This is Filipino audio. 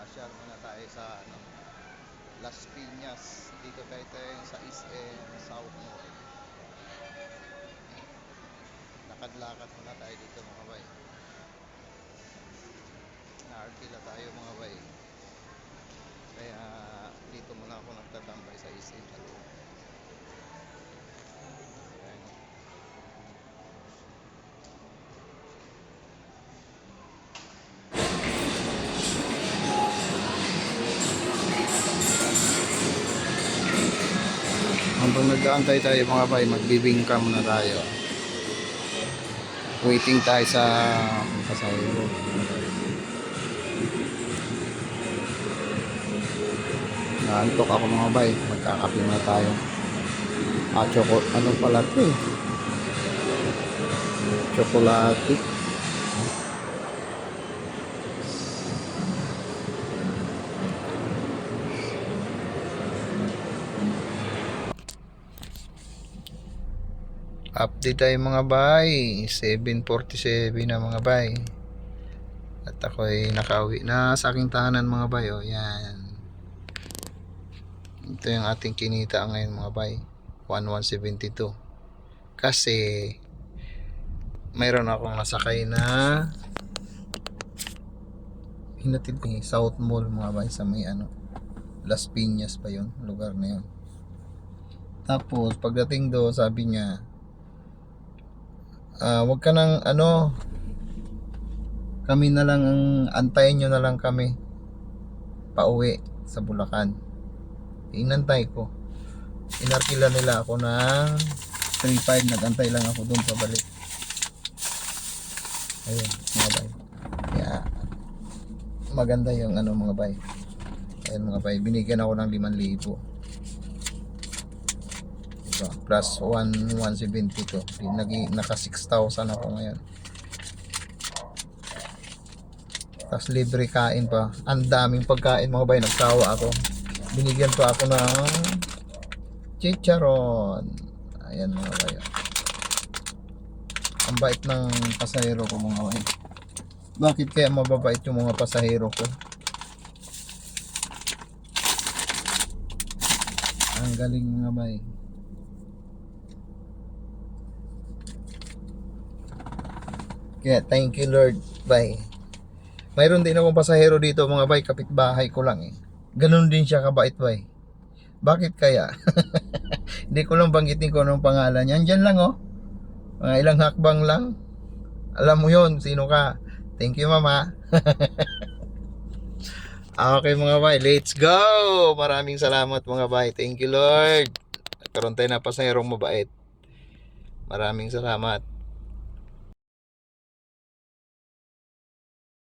Mamasyal muna tayo sa Las Piñas. Dito tayo sa SM South Mall. Lakad-lakad muna tayo dito mga bay. Naarkila tayo mga bay. Kaya dito muna ako nagtatambay sa SM sa loob. Habang nag-aantay tayo mga bay, magbibingka muna tayo. Waiting tayo sa pasahero. Naantok ako mga bay, magkakape muna tayo. Ano pala ito eh? Chocolate. Update tayo mga bay, 7:47 na mga bay. At ako ay nakauwi na sa aking tahanan mga bay. O yan. Ito yung ating kinita ngayon mga bay, 1172. Kasi mayroon akong nasakay na hinatid ni South Mall mga bay sa may Las Piñas pa yon, lugar na yon. Tapos pagdating do sabi niya, wag ka nang kami na lang ang antayin nyo na lang kami pauwi sa Bulacan. Inantay ko, inarkila nila ako ng 3.5, nagantay lang ako doon pabalik. Ayun mga bay, kaya maganda yung mga bay. Ayun mga bay, binigyan ako ng 5,000 plus 1,172. Naka 6,000 ako ngayon. Tapos libre kain pa. Ang daming pagkain mga bay, nagsawa ako. Binigyan pa ako ng chicharon. Ayan mga bay. Ang bait ng pasahero ko mga bay. Bakit kaya mababait yung mga pasahero ko? Ang galing mga bay. Kaya thank you Lord. Bye. Mayroon din akong pasahero dito mga bay, kapitbahay ko lang eh. Ganun din siya kabait bay. Bakit kaya? Hindi ko lang banggitin ko anong pangalan niya. Andyan lang oh. Mga ilang hakbang lang. Alam mo yon sino ka. Thank you mama. Okay mga bay, let's go. Maraming salamat mga bay. Thank you Lord. Nagkaroon tayo na pasaherong mabait. Maraming salamat.